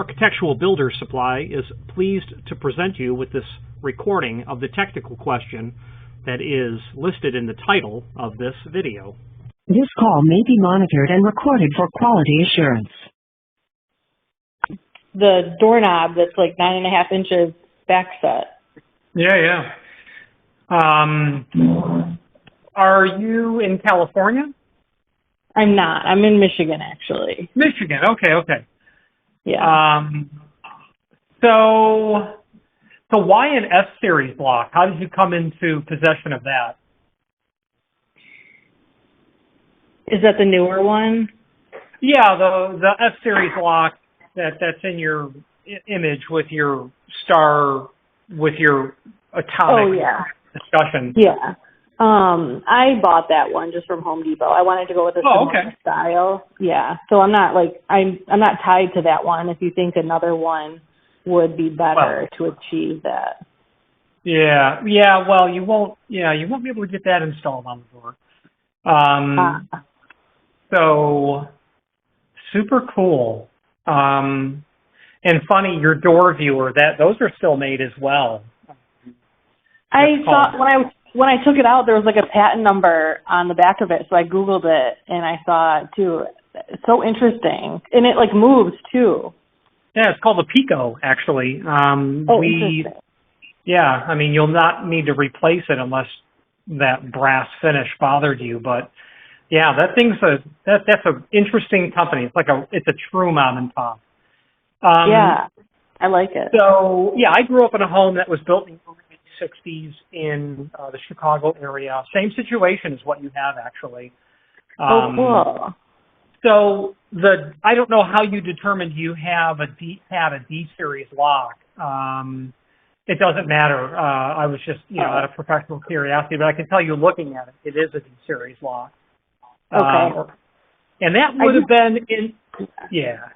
Architectural Builder Supply is pleased to present you with this recording of the technical question that is listed in the title of this video. This call may be monitored and recorded for quality assurance. The doorknob that's like 9.5 inches backset. Yeah. Are you in California? I'm not. I'm in Michigan, actually. Michigan. Okay. Yeah. So why an S-Series lock? How did you come into possession of that? Is that the newer one? Yeah, the S-Series lock that's in your image with your star, with your atomic discussion. Yeah. I bought that one just from Home Depot. I wanted to go with a similar style. Yeah. So I'm not tied to that one. If you think another one would be better to achieve that. Yeah. Well, you won't be able to get that installed on the door. So super cool. And funny, your door viewer, those are still made as well. I thought when I took it out, there was like a patent number on the back of it, so I Googled it and I saw it too. It's so interesting, and it like moves too. Yeah, it's called the Pico, actually. Interesting. Yeah, I mean, you'll not need to replace it unless that brass finish bothered you, but yeah, that thing's that's an interesting company. It's a true mom and pop. Yeah, I like it. So yeah, I grew up in a home that was built in the 60s in the Chicago area. Same situation as what you have, actually. Cool. So I don't know how you determined you had a D series lock. It doesn't matter. I was just out of professional curiosity, but I can tell you, looking at it, it is a D series lock. Okay. And that would have been in. Yeah.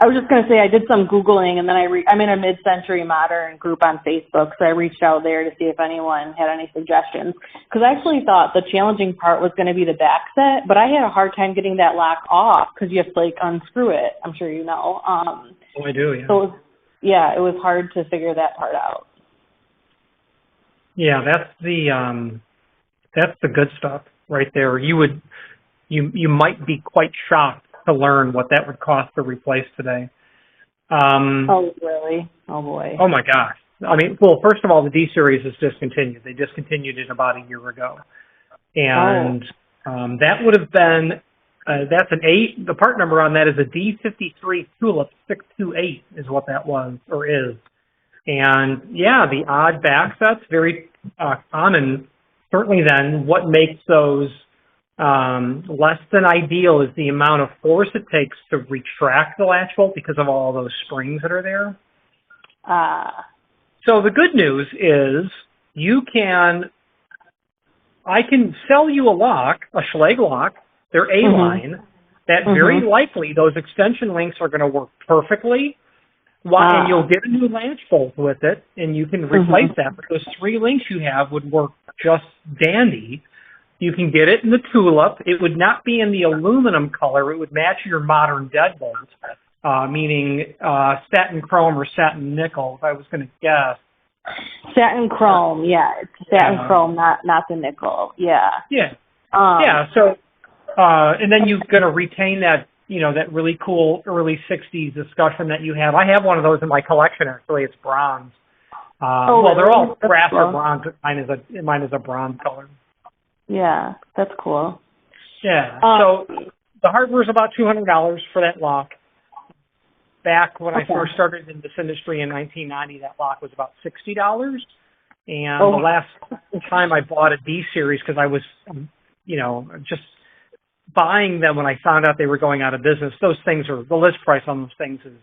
I was just going to say I did some Googling, and then I'm in a mid-century modern group on Facebook, so I reached out there to see if anyone had any suggestions. Because I actually thought the challenging part was going to be the backset, but I had a hard time getting that lock off because you have to unscrew it. I'm sure you know. Oh, I do. Yeah. So it was hard to figure that part out. Yeah, that's the good stuff right there. You might be quite shocked to learn what that would cost to replace today. Oh, really? Oh, boy. Oh, my gosh. I mean, well, first of all, the D-Series is discontinued. They discontinued it about a year ago. And that would have been, that's an 8. The part number on that is a D53 Tulip 628 is what that was or is. And, yeah, the odd backsets, very common. Certainly then, what makes those less than ideal is the amount of force it takes to retract the latch bolt because of all those springs that are there. So the good news is I can sell you a lock, a Schlage lock. They're A-line. That very likely those extension links are going to work perfectly. And you'll get a new latch bolt with it, and you can replace that. But those 3 links you have would work just dandy. You can get it in the tulip. It would not be in the aluminum color. It would match your modern deadbolt, meaning satin chrome or satin nickel, if I was going to guess. Satin chrome, yeah. It's satin chrome, not the nickel. Yeah. Yeah. So, and then you're going to retain that, that really cool early 60s discussion that you have. I have one of those in my collection, actually. It's bronze. Well, they're all brass or bronze. Mine is a bronze color. Yeah, that's cool. Yeah. So the hardware is about $200 for that lock. Back when I first started in this industry in 1990, that lock was about $60. And the last time I bought a D series, because I was, just buying them when I found out they were going out of business. The list price on those things is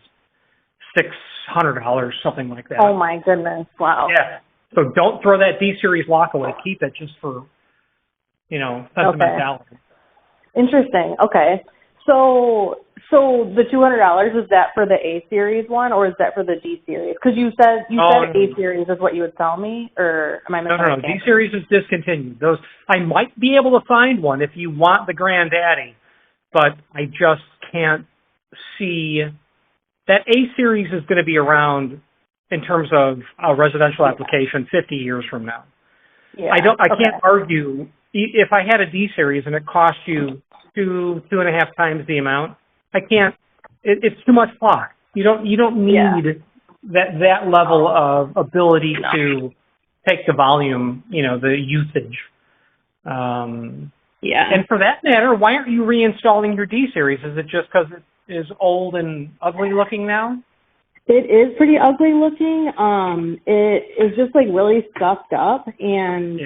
$600, something like that. Oh my goodness! Wow. Yeah. So don't throw that D series lock away. Keep it just for sentimentality. Okay. Interesting. Okay. So the $200, is that for the A series one or is that for the D series? Because you said A series is what you would tell me, or am I misunderstanding? No. D series is discontinued. Those I might be able to find one if you want the granddaddy, but I just can't see that A series is going to be around in terms of a residential application 50 years from now. Yeah. I can't argue if I had a D series and it cost you 2.5 times the amount. I can't. It's too much block. You don't need that level of ability to take the volume, the usage. And for that matter, why aren't you reinstalling your D series? Is it just because it is old and ugly looking now? It is pretty ugly looking. It is just like really scuffed up, and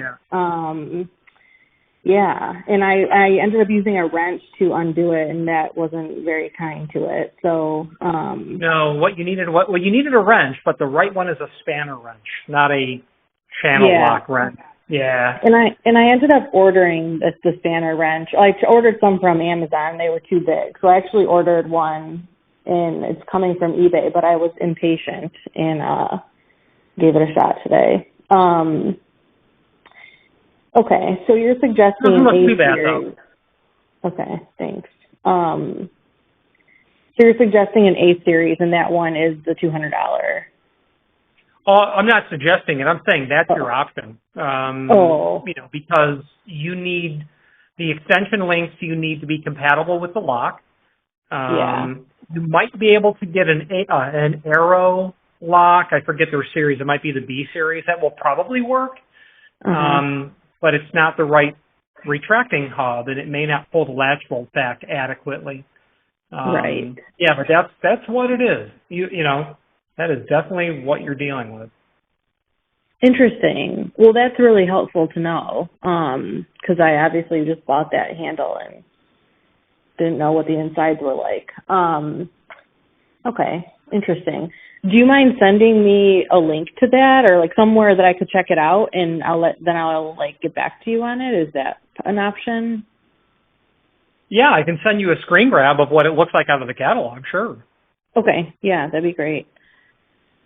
and I ended up using a wrench to undo it, and that wasn't very kind to it. So no, what you needed a wrench, but the right one is a spanner wrench, not a channel lock wrench. Yeah. And I ended up ordering the spanner wrench. I ordered some from Amazon. They were too big, so I actually ordered one, and it's coming from eBay. But I was impatient and gave it a shot today. Okay, so you're suggesting doesn't look A too bad, series. Though. Okay, thanks. So you're suggesting an A series, and that one is the $200. I'm not suggesting it. I'm saying that's your option. Because you need the extension links. You need to be compatible with the lock. You might be able to get an Arrow lock. I forget their series. It might be the B series. That will probably work. But it's not the right retracting hub, and it may not pull the latch bolt back adequately. Right. Yeah, but that's what it is. That is definitely what you're dealing with. Interesting. Well, that's really helpful to know, because I obviously just bought that handle and didn't know what the insides were like. Okay, interesting. Do you mind sending me a link to that, or like somewhere that I could check it out, and I'll get back to you on it? Is that an option? Yeah, I can send you a screen grab of what it looks like out of the catalog. Sure. Okay. Yeah, that'd be great.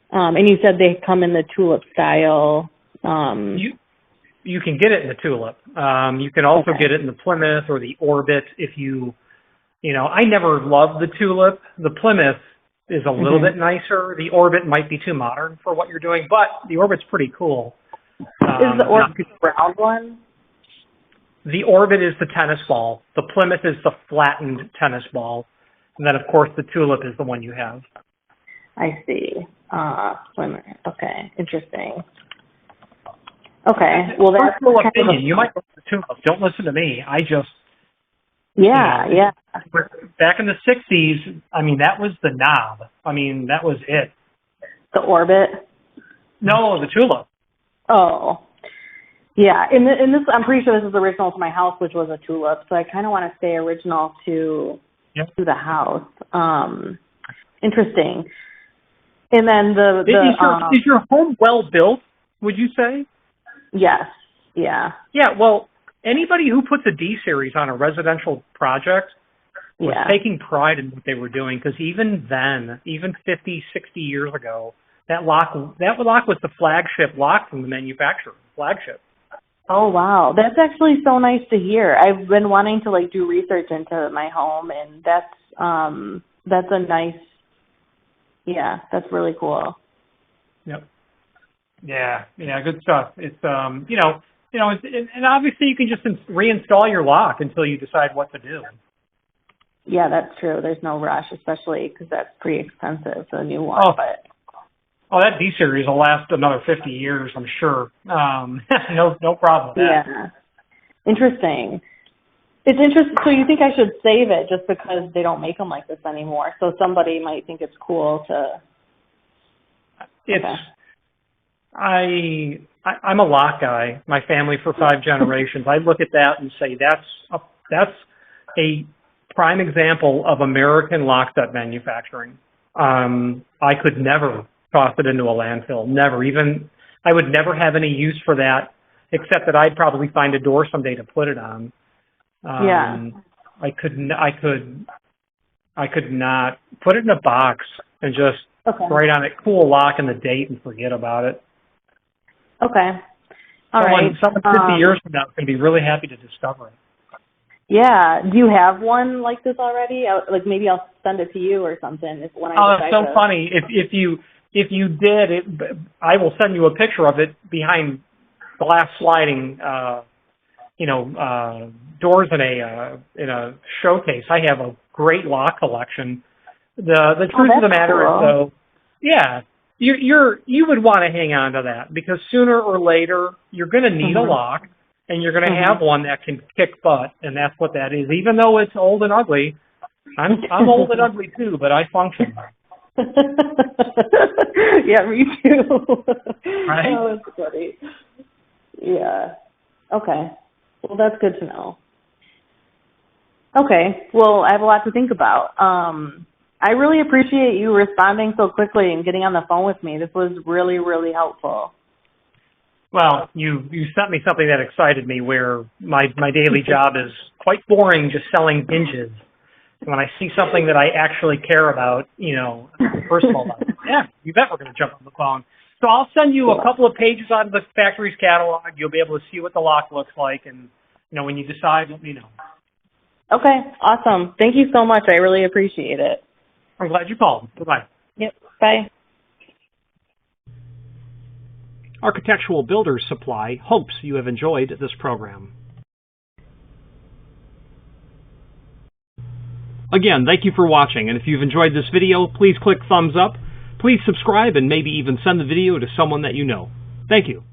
And you said they come in the tulip style. You can get it in the tulip. You can also get it in the Plymouth or the Orbit. If I never loved the tulip. The Plymouth is a little bit nicer. The Orbit might be too modern for what you're doing, but the Orbit's pretty cool. Is the Orbit the round one? The Orbit is the tennis ball. The Plymouth is the flattened tennis ball. And then, of course, the tulip is the one you have. I see. Plymouth. Okay. Interesting. Okay. Well, that's personal opinion. You might like the tulip. Don't listen to me. I just... Yeah. Back in the 60s, that was the knob. That was it. The Orbit? No, the tulip. Oh. Yeah. In this, I'm pretty sure this is original to my house, which was a tulip. So I kind of want to stay original to the house. Interesting. And then is your home well built, would you say? Yes. Yeah. Yeah, well, anybody who puts a D series on a residential project was taking pride in what they were doing, because even then, even 50, 60 years ago, that lock was the flagship lock from the manufacturer. Flagship. Oh, wow. That's actually so nice to hear. I've been wanting to do research into my home, and that's a nice, that's really cool. Yep. Yeah, good stuff. It's, and obviously you can just reinstall your lock until you decide what to do. Yeah, that's true. There's no rush, especially because that's pretty expensive, the new one. Oh, that D series will last another 50 years, I'm sure. No problem with that. Yeah. Interesting. It's interesting. So you think I should save it just because they don't make them like this anymore? So somebody might think it's cool to... I'm a lock guy. My family for 5 generations. I look at that and say that's a prime example of American lock set manufacturing. I could never toss it into a landfill. Never. Even I would never have any use for that, except that I'd probably find a door someday to put it on. I could not put it in a box and just write on it cool lock and the date and forget about it. Okay. All right. Someone 50 years from now is going to be really happy to discover it. Yeah. Do you have one like this already? Like maybe I'll send it to you or something when I Oh, decide that's so to. funny. If you did it, I will send you a picture of it behind glass sliding, doors in a showcase. I have a great lock collection. The truth of the matter is, though, yeah, you would want to hang on to that because sooner or later you're going to need a lock, and you're going to have one that can kick butt, and that's what that is. Even though it's old and ugly, I'm old and ugly too, but I function. Yeah, me too. Right? Oh, that's funny. Yeah. Okay. Well, that's good to know. Okay. Well, I have a lot to think about. I really appreciate you responding so quickly and getting on the phone with me. This was really, really helpful. Well, you sent me something that excited me where my daily job is quite boring just selling hinges. When I see something that I actually care about, personal level, yeah, you bet we're going to jump on the phone. So I'll send you a couple of pages out of the factory's catalog. You'll be able to see what the lock looks like, and when you decide, let me know. Okay, awesome. Thank you so much. I really appreciate it. I'm glad you called. Bye-bye. Yep, bye. Architectural Builders Supply hopes you have enjoyed this program. Again, thank you for watching, and if you've enjoyed this video, please click thumbs up. Please subscribe and maybe even send the video to someone that you know. Thank you.